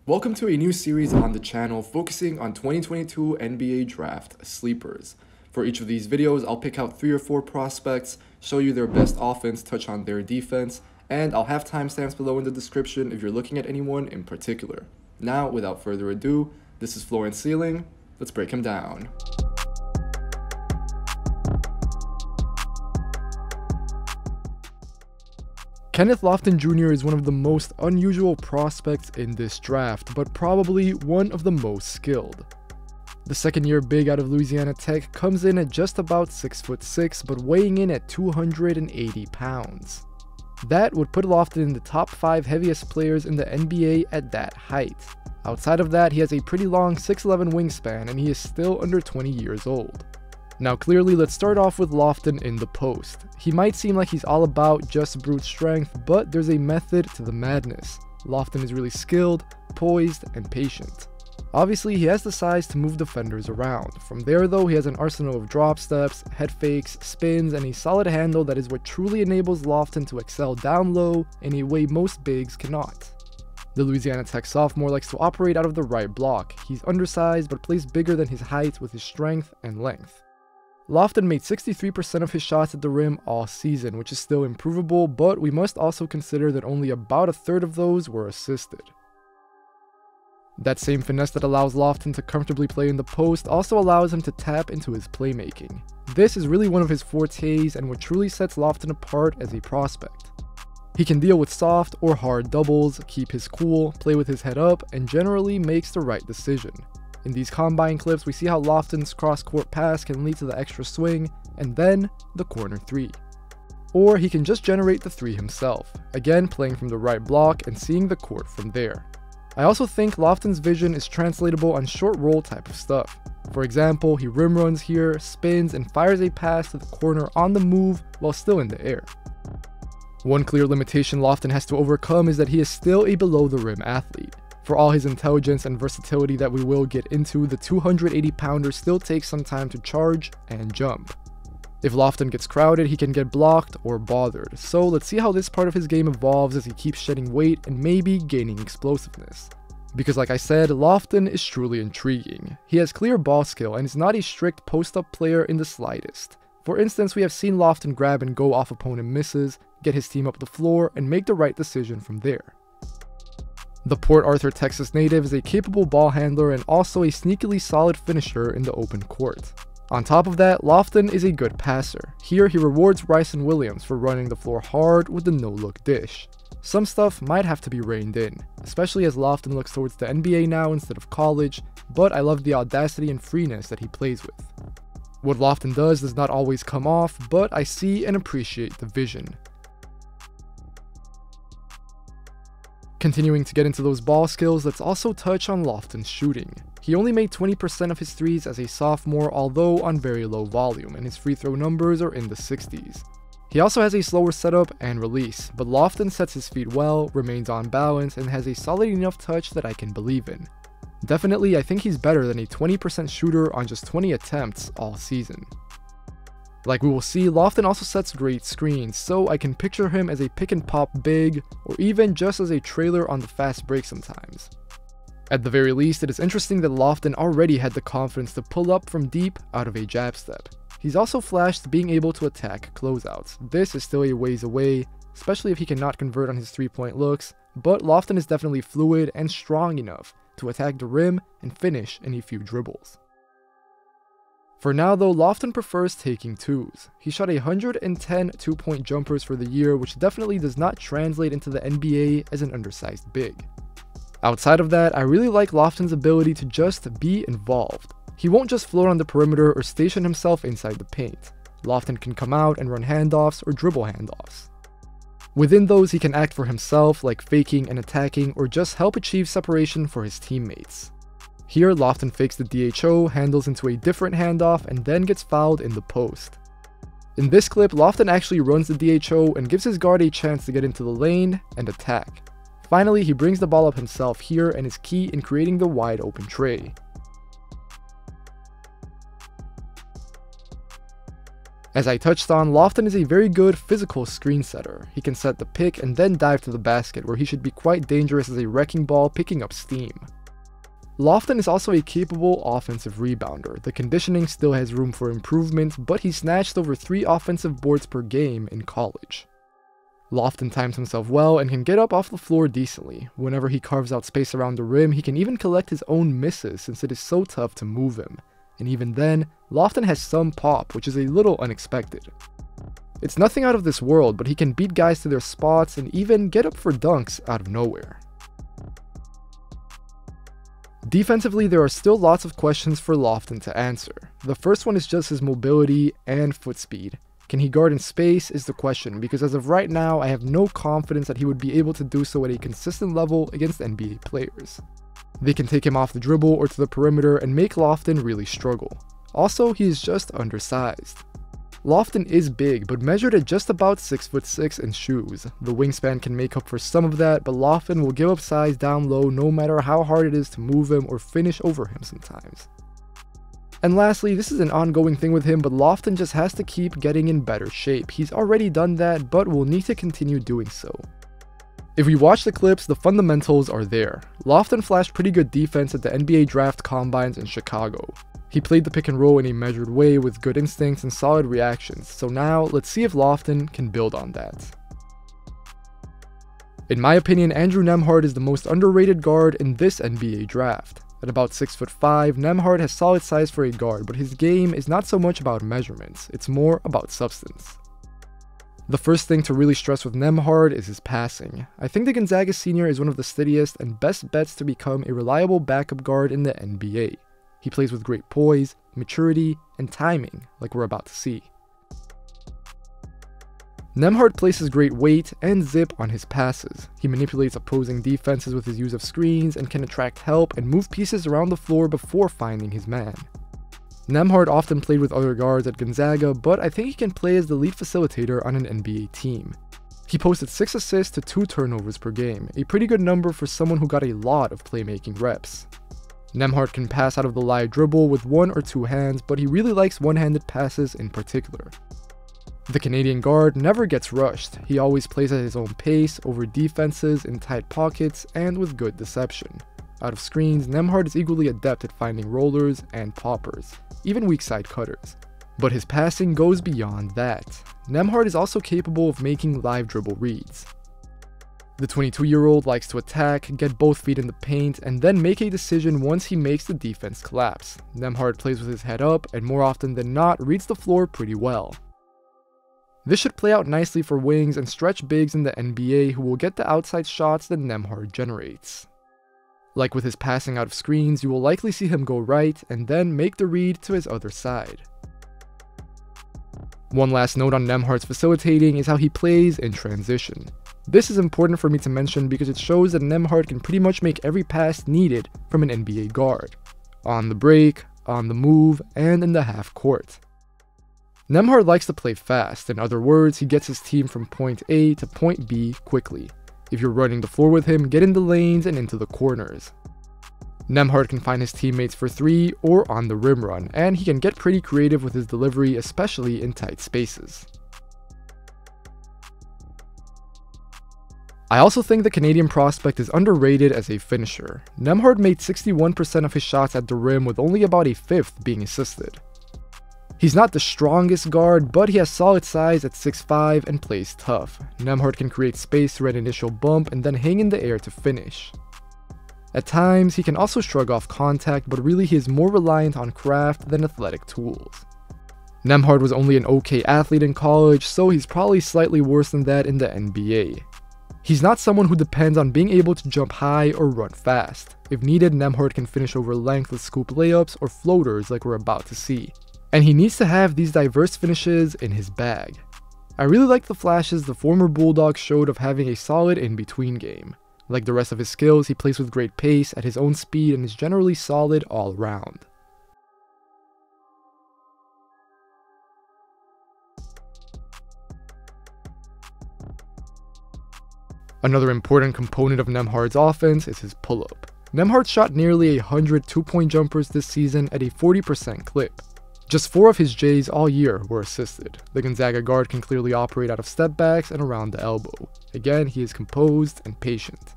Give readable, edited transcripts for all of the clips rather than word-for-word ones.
Welcome to a new series on the channel focusing on 2022 NBA Draft Sleepers. For each of these videos, I'll pick out 3 or 4 prospects, show you their best offense, touch on their defense, and I'll have timestamps below in the description if you're looking at anyone in particular. Now, without further ado, this is Floor and Ceiling. Let's break him down. Kenneth Lofton Jr. is one of the most unusual prospects in this draft, but probably one of the most skilled. The second-year big out of Louisiana Tech comes in at just about 6'6", but weighing in at 280 pounds. That would put Lofton in the top 5 heaviest players in the NBA at that height. Outside of that, he has a pretty long 6'11" wingspan, and he is still under 20 years old. Now clearly, let's start off with Lofton in the post. He might seem like he's all about just brute strength, but there's a method to the madness. Lofton is really skilled, poised, and patient. Obviously, he has the size to move defenders around. From there though, he has an arsenal of drop steps, head fakes, spins, and a solid handle that is what truly enables Lofton to excel down low in a way most bigs cannot. The Louisiana Tech sophomore likes to operate out of the right block. He's undersized but plays bigger than his height with his strength and length. Lofton made 63% of his shots at the rim all season, which is still improvable, but we must also consider that only about a third of those were assisted. That same finesse that allows Lofton to comfortably play in the post also allows him to tap into his playmaking. This is really one of his fortes and what truly sets Lofton apart as a prospect. He can deal with soft or hard doubles, keep his cool, play with his head up, and generally makes the right decision. In these combine clips, we see how Lofton's cross-court pass can lead to the extra swing, and then the corner 3. Or he can just generate the 3 himself, again playing from the right block and seeing the court from there. I also think Lofton's vision is translatable on short roll type of stuff. For example, he rim runs here, spins, and fires a pass to the corner on the move while still in the air. One clear limitation Lofton has to overcome is that he is still a below-the-rim athlete. For all his intelligence and versatility that we will get into, the 280-pounder still takes some time to charge and jump. If Lofton gets crowded, he can get blocked or bothered, so let's see how this part of his game evolves as he keeps shedding weight and maybe gaining explosiveness. Because like I said, Lofton is truly intriguing. He has clear ball skill and is not a strict post-up player in the slightest. For instance, we have seen Lofton grab and go off opponent misses, get his team up the floor, and make the right decision from there. The Port Arthur, Texas native is a capable ball handler and also a sneakily solid finisher in the open court. On top of that, Lofton is a good passer. Here he rewards Bryson Williams for running the floor hard with the no-look dish. Some stuff might have to be reined in, especially as Lofton looks towards the NBA now instead of college, but I love the audacity and freeness that he plays with. What Lofton does not always come off, but I see and appreciate the vision. Continuing to get into those ball skills, let's also touch on Lofton's shooting. He only made 20% of his threes as a sophomore, although on very low volume, and his free throw numbers are in the 60s. He also has a slower setup and release, but Lofton sets his feet well, remains on balance, and has a solid enough touch that I can believe in. Definitely, I think he's better than a 20% shooter on just 20 attempts all season. Like we will see, Lofton also sets great screens, so I can picture him as a pick-and-pop big, or even just as a trailer on the fast break sometimes. At the very least, it is interesting that Lofton already had the confidence to pull up from deep out of a jab step. He's also flashed being able to attack closeouts. This is still a ways away, especially if he cannot convert on his 3-point looks, but Lofton is definitely fluid and strong enough to attack the rim and finish in a few dribbles. For now though, Lofton prefers taking 2s. He shot 110 2-point jumpers for the year, which definitely does not translate into the NBA as an undersized big. Outside of that, I really like Lofton's ability to just be involved. He won't just float on the perimeter or station himself inside the paint. Lofton can come out and run handoffs or dribble handoffs. Within those, he can act for himself, like faking and attacking, or just help achieve separation for his teammates. Here, Lofton fakes the DHO, handles into a different handoff, and then gets fouled in the post. In this clip, Lofton actually runs the DHO and gives his guard a chance to get into the lane and attack. Finally, he brings the ball up himself here and is key in creating the wide open tray. As I touched on, Lofton is a very good physical screen setter. He can set the pick and then dive to the basket, where he should be quite dangerous as a wrecking ball picking up steam. Lofton is also a capable offensive rebounder. The conditioning still has room for improvement, but he snatched over 3 offensive boards per game in college. Lofton times himself well and can get up off the floor decently. Whenever he carves out space around the rim, he can even collect his own misses since it is so tough to move him. And even then, Lofton has some pop, which is a little unexpected. It's nothing out of this world, but he can beat guys to their spots and even get up for dunks out of nowhere. Defensively, there are still lots of questions for Lofton to answer. The first one is just his mobility and foot speed. Can he guard in space is the question, because as of right now, I have no confidence that he would be able to do so at a consistent level against NBA players. They can take him off the dribble or to the perimeter and make Lofton really struggle. Also, he is just undersized. Lofton is big, but measured at just about 6'6" in shoes. The wingspan can make up for some of that, but Lofton will give up size down low no matter how hard it is to move him or finish over him sometimes. And lastly, this is an ongoing thing with him, but Lofton just has to keep getting in better shape. He's already done that, but will need to continue doing so. If we watch the clips, the fundamentals are there. Lofton flashed pretty good defense at the NBA draft combines in Chicago. He played the pick and roll in a measured way with good instincts and solid reactions, so now let's see if Lofton can build on that. In my opinion, Andrew Nembhard is the most underrated guard in this NBA draft. At about 6'5", Nembhard has solid size for a guard, but his game is not so much about measurements, it's more about substance. The first thing to really stress with Nembhard is his passing. I think the Gonzaga senior is one of the steadiest and best bets to become a reliable backup guard in the NBA. He plays with great poise, maturity, and timing, like we're about to see. Nembhard places great weight and zip on his passes. He manipulates opposing defenses with his use of screens and can attract help and move pieces around the floor before finding his man. Nembhard often played with other guards at Gonzaga, but I think he can play as the lead facilitator on an NBA team. He posted 6 assists to 2 turnovers per game, a pretty good number for someone who got a lot of playmaking reps. Nembhard can pass out of the live dribble with 1 or 2 hands, but he really likes one-handed passes in particular. The Canadian guard never gets rushed. He always plays at his own pace, over defenses, in tight pockets, and with good deception. Out of screens, Nembhard is equally adept at finding rollers and poppers, even weak side cutters. But his passing goes beyond that. Nembhard is also capable of making live dribble reads. The 22-year-old likes to attack, get both feet in the paint, and then make a decision once he makes the defense collapse. Nembhard plays with his head up, and more often than not, reads the floor pretty well. This should play out nicely for wings and stretch bigs in the NBA who will get the outside shots that Nembhard generates. Like with his passing out of screens, you will likely see him go right and then make the read to his other side. One last note on Nembhard's facilitating is how he plays in transition. This is important for me to mention because it shows that Nembhard can pretty much make every pass needed from an NBA guard. On the break, on the move, and in the half court. Nembhard likes to play fast. In other words, he gets his team from point A to point B quickly. If you're running the floor with him, get in the lanes and into the corners. Nembhard can find his teammates for 3 or on the rim run, and he can get pretty creative with his delivery, especially in tight spaces. I also think the Canadian prospect is underrated as a finisher. Nembhard made 61% of his shots at the rim with only about a fifth being assisted. He's not the strongest guard, but he has solid size at 6'5" and plays tough. Nembhard can create space through an initial bump and then hang in the air to finish. At times, he can also shrug off contact, but really he is more reliant on craft than athletic tools. Nembhard was only an okay athlete in college, so he's probably slightly worse than that in the NBA. He's not someone who depends on being able to jump high or run fast. If needed, Nembhard can finish over length with scoop layups or floaters like we're about to see. And he needs to have these diverse finishes in his bag. I really like the flashes the former Bulldog showed of having a solid in-between game. Like the rest of his skills, he plays with great pace at his own speed and is generally solid all around. Another important component of Nembhard's offense is his pull-up. Nembhard shot nearly 100 two-point jumpers this season at a 40% clip. Just 4 of his J's all year were assisted. The Gonzaga guard can clearly operate out of step backs and around the elbow. Again, he is composed and patient.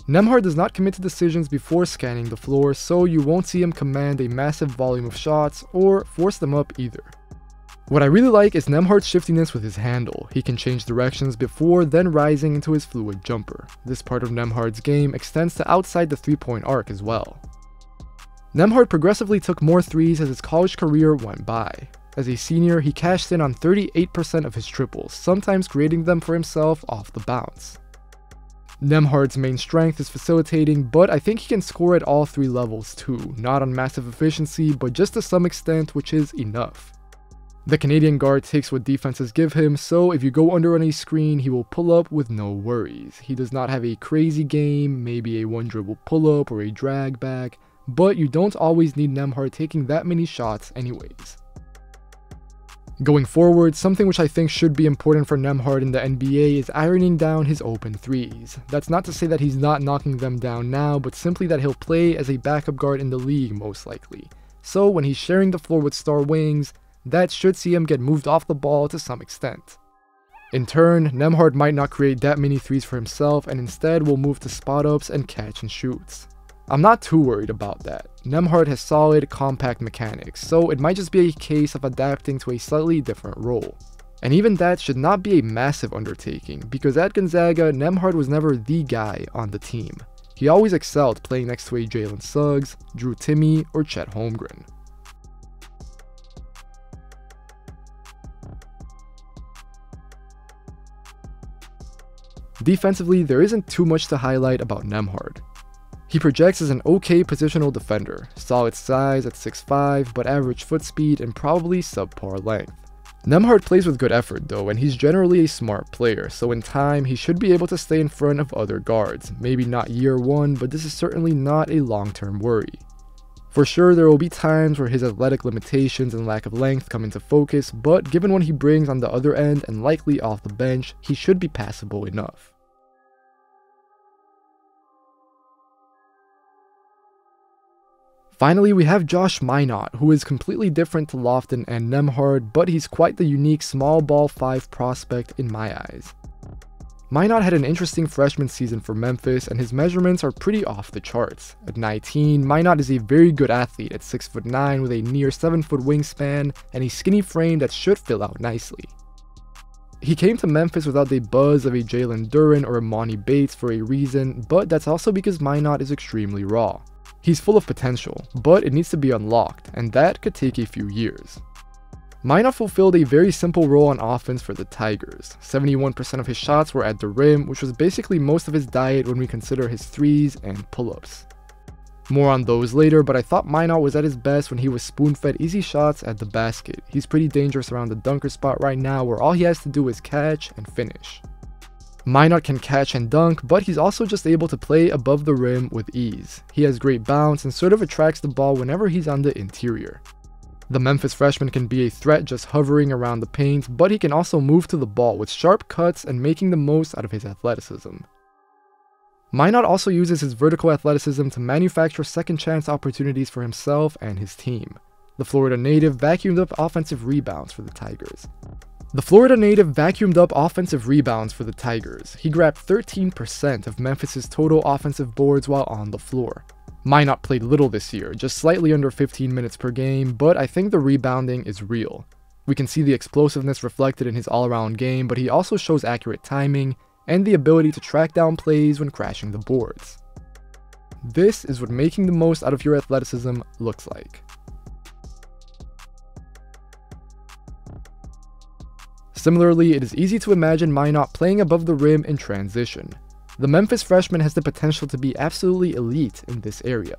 Nembhard does not commit to decisions before scanning the floor, so you won't see him command a massive volume of shots or force them up either. What I really like is Nembhard's shiftiness with his handle. He can change directions before then rising into his fluid jumper. This part of Nembhard's game extends to outside the three-point arc as well. Nembhard progressively took more threes as his college career went by. As a senior, he cashed in on 38% of his triples, sometimes creating them for himself off the bounce. Nembhard's main strength is facilitating, but I think he can score at all 3 levels too, not on massive efficiency, but just to some extent, which is enough. The Canadian guard takes what defenses give him, so if you go under on a screen, he will pull up with no worries. He does not have a crazy game, maybe a one-dribble pull-up or a drag back, but you don't always need Nembhard taking that many shots anyways. Going forward, something which I think should be important for Nembhard in the NBA is ironing down his open threes. That's not to say that he's not knocking them down now, but simply that he'll play as a backup guard in the league most likely. So when he's sharing the floor with star wings, that should see him get moved off the ball to some extent. In turn, Nembhard might not create that many threes for himself and instead will move to spot-ups and catch and shoots. I'm not too worried about that. Nembhard has solid, compact mechanics, so it might just be a case of adapting to a slightly different role. And even that should not be a massive undertaking, because at Gonzaga, Nembhard was never the guy on the team. He always excelled playing next to a Jalen Suggs, Drew Timme, or Chet Holmgren. Defensively, there isn't too much to highlight about Nembhard. He projects as an okay positional defender, solid size at 6'5", but average foot speed and probably subpar length. Nembhard plays with good effort though, and he's generally a smart player, so in time he should be able to stay in front of other guards. Maybe not year 1, but this is certainly not a long-term worry. For sure, there will be times where his athletic limitations and lack of length come into focus, but given what he brings on the other end and likely off the bench, he should be passable enough. Minally, we have Josh Minott, who is completely different to Lofton and Nembhard, but he's quite the unique small ball 5 prospect in my eyes. Minott had an interesting freshman season for Memphis, and his measurements are pretty off the charts. At 19, Minott is a very good athlete at 6'9" with a near 7-foot wingspan and a skinny frame that should fill out nicely. He came to Memphis without the buzz of a Jalen Duren or a Monty Bates for a reason, but that's also because Minott is extremely raw. He's full of potential, but it needs to be unlocked, and that could take a few years. Minott fulfilled a very simple role on offense for the Tigers. 71% of his shots were at the rim, which was basically most of his diet when we consider his threes and pull-ups. More on those later, but I thought Minott was at his best when he was spoon-fed easy shots at the basket. He's pretty dangerous around the dunker spot right now, where all he has to do is catch and finish. Minott can catch and dunk, but he's also just able to play above the rim with ease. He has great bounce and sort of attracts the ball whenever he's on the interior. The Memphis freshman can be a threat just hovering around the paint, but he can also move to the ball with sharp cuts and making the most out of his athleticism. Minott also uses his vertical athleticism to manufacture second chance opportunities for himself and his team. The Florida native vacuumed up offensive rebounds for the Tigers. He grabbed 13% of Memphis's total offensive boards while on the floor. Minott played little this year, just slightly under 15 minutes per game, but I think the rebounding is real. We can see the explosiveness reflected in his all-around game, but he also shows accurate timing and the ability to track down plays when crashing the boards. This is what making the most out of your athleticism looks like. Similarly, it is easy to imagine Minott playing above the rim in transition. The Memphis freshman has the potential to be absolutely elite in this area.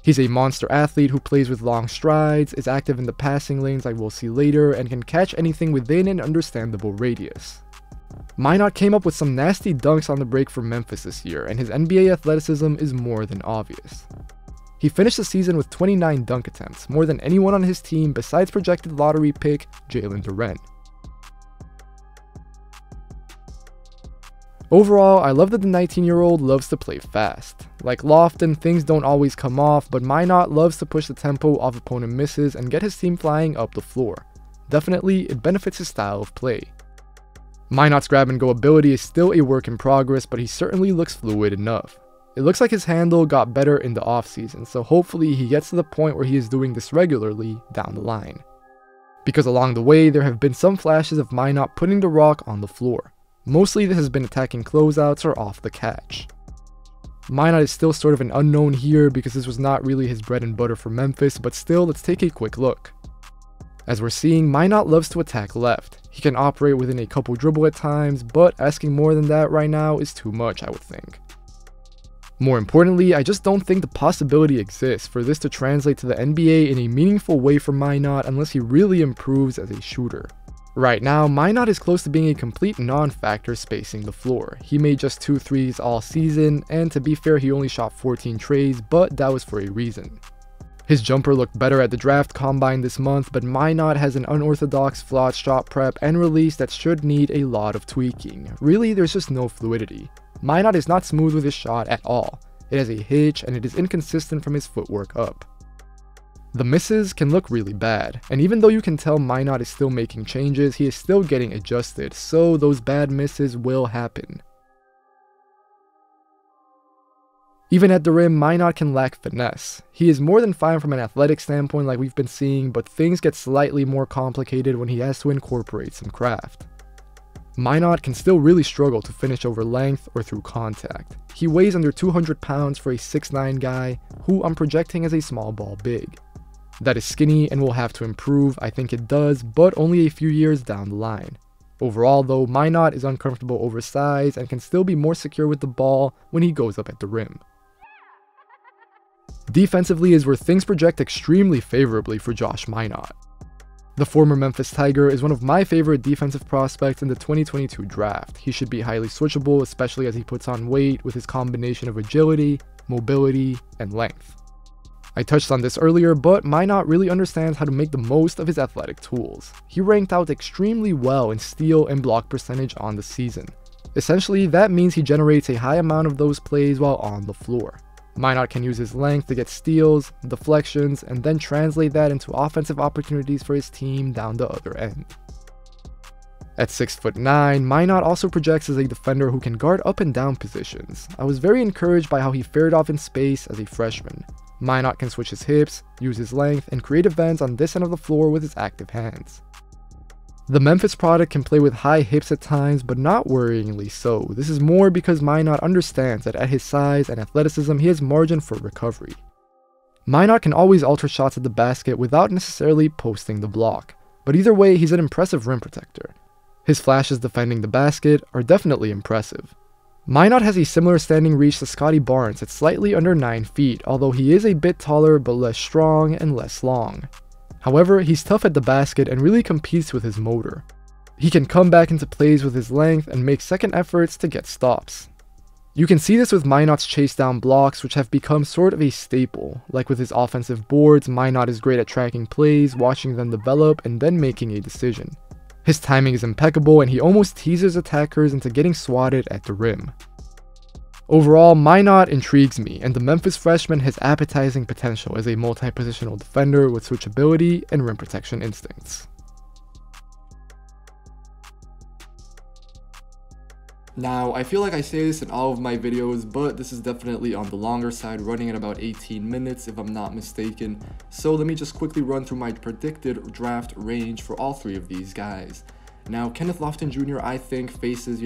He's a monster athlete who plays with long strides, is active in the passing lanes like we'll see later, and can catch anything within an understandable radius. Minott came up with some nasty dunks on the break for Memphis this year, and his NBA athleticism is more than obvious. He finished the season with 29 dunk attempts, more than anyone on his team besides projected lottery pick Jalen Duren. Overall, I love that the 19-year-old loves to play fast. Like Lofton, things don't always come off, but Minott loves to push the tempo off opponent misses and get his team flying up the floor. Definitely, it benefits his style of play. Minott's grab-and-go ability is still a work in progress, but he certainly looks fluid enough. It looks like his handle got better in the offseason, so hopefully he gets to the point where he is doing this regularly down the line. Because along the way, there have been some flashes of Minott putting the rock on the floor. Mostly this has been attacking closeouts or off the catch. Minott is still sort of an unknown here because this was not really his bread and butter for Memphis, but still, let's take a quick look. As we're seeing, Minott loves to attack left. He can operate within a couple dribble at times, but asking more than that right now is too much, I would think. More importantly, I just don't think the possibility exists for this to translate to the NBA in a meaningful way for Minott unless he really improves as a shooter. Right now, Minott is close to being a complete non-factor spacing the floor. He made just 2 threes all season, and to be fair, he only shot 14 trays, but that was for a reason. His jumper looked better at the draft combine this month, but Minott has an unorthodox flawed shot prep and release that should need a lot of tweaking. Really, there's just no fluidity. Minott is not smooth with his shot at all. It has a hitch, and it is inconsistent from his footwork up. The misses can look really bad, and even though you can tell Minott is still making changes, he is still getting adjusted, so those bad misses will happen. Even at the rim, Minott can lack finesse. He is more than fine from an athletic standpoint like we've been seeing, but things get slightly more complicated when he has to incorporate some craft. Minott can still really struggle to finish over length or through contact. He weighs under 200 pounds for a 6'9" guy, who I'm projecting as a small ball big. That is skinny and will have to improve, I think it does, but only a few years down the line. Overall though, Minott is uncomfortable oversized and can still be more secure with the ball when he goes up at the rim. Defensively is where things project extremely favorably for Josh Minott. The former Memphis Tiger is one of my favorite defensive prospects in the 2022 draft. He should be highly switchable, especially as he puts on weight with his combination of agility, mobility, and length. I touched on this earlier, but Minott really understands how to make the most of his athletic tools. He ranked out extremely well in steal and block percentage on the season. Essentially, that means he generates a high amount of those plays while on the floor. Minott can use his length to get steals, deflections, and then translate that into offensive opportunities for his team down the other end. At 6'9", Minott also projects as a defender who can guard up and down positions. I was very encouraged by how he fared off in space as a freshman. Minott can switch his hips, use his length, and create events on this end of the floor with his active hands. The Memphis product can play with high hips at times, but not worryingly so. This is more because Minott understands that at his size and athleticism, he has margin for recovery. Minott can always alter shots at the basket without necessarily posting the block, but either way, he's an impressive rim protector. His flashes defending the basket are definitely impressive. Minott has a similar standing reach to Scotty Barnes at slightly under 9 feet, although he is a bit taller but less strong and less long. However, he's tough at the basket and really competes with his motor. He can come back into plays with his length and make second efforts to get stops. You can see this with Minott's chase down blocks, which have become sort of a staple. Like with his offensive boards, Minott is great at tracking plays, watching them develop, and then making a decision. His timing is impeccable and he almost teases attackers into getting swatted at the rim. Overall, Minott intrigues me, and the Memphis freshman has appetizing potential as a multi-positional defender with switchability and rim protection instincts. Now, I feel like I say this in all of my videos, but this is definitely on the longer side, running at about 18 minutes if I'm not mistaken. So let me just quickly run through my predicted draft range for all 3 of these guys. Now, Kenneth Lofton Jr. I think faces,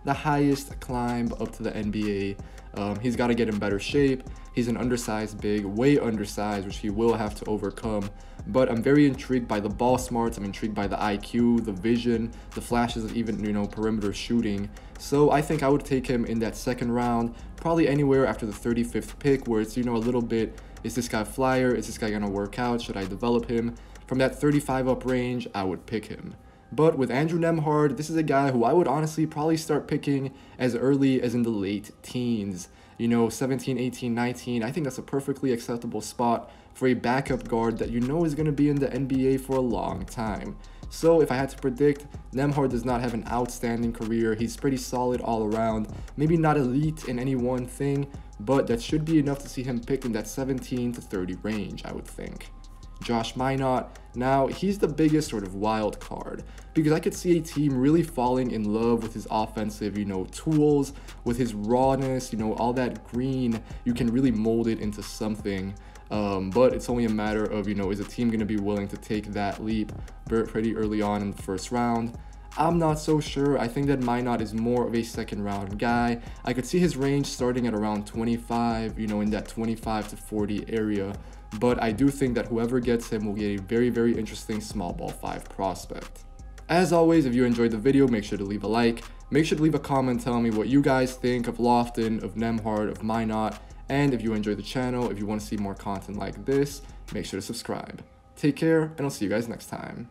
the highest climb up to the NBA. He's got to get in better shape. He's an undersized big, way undersized, which he will have to overcome. But I'm very intrigued by the ball smarts. I'm intrigued by the IQ, the vision, the flashes of even, perimeter shooting. So I think I would take him in that 2nd round, probably anywhere after the 35th pick, where it's, a little bit, is this guy flyer? Is this guy going to work out? Should I develop him? From that 35 up range, I would pick him. But with Andrew Nembhard, this is a guy who I would honestly probably start picking as early as in the late teens. 17, 18, 19, I think that's a perfectly acceptable spot for a backup guard that is going to be in the NBA for a long time. So if I had to predict, Nembhard does not have an outstanding career. He's pretty solid all around, maybe not elite in any one thing, but that should be enough to see him picked in that 17 to 30 range, I would think. Josh Minott, now he's the biggest sort of wild card, because I could see a team really falling in love with his offensive, tools, with his rawness, all that green. You can really mold it into something, but it's only a matter of, is a team going to be willing to take that leap pretty early on in the first round? I'm not so sure. I think that Minott is more of a second round guy. I could see his range starting at around 25, in that 25 to 40 area. But I do think that whoever gets him will get a very, very interesting small ball 5 prospect. As always, if you enjoyed the video, make sure to leave a like. Make sure to leave a comment telling me what you guys think of Lofton, of Nembhard, of Minott. And if you enjoy the channel, if you want to see more content like this, make sure to subscribe. Take care, and I'll see you guys next time.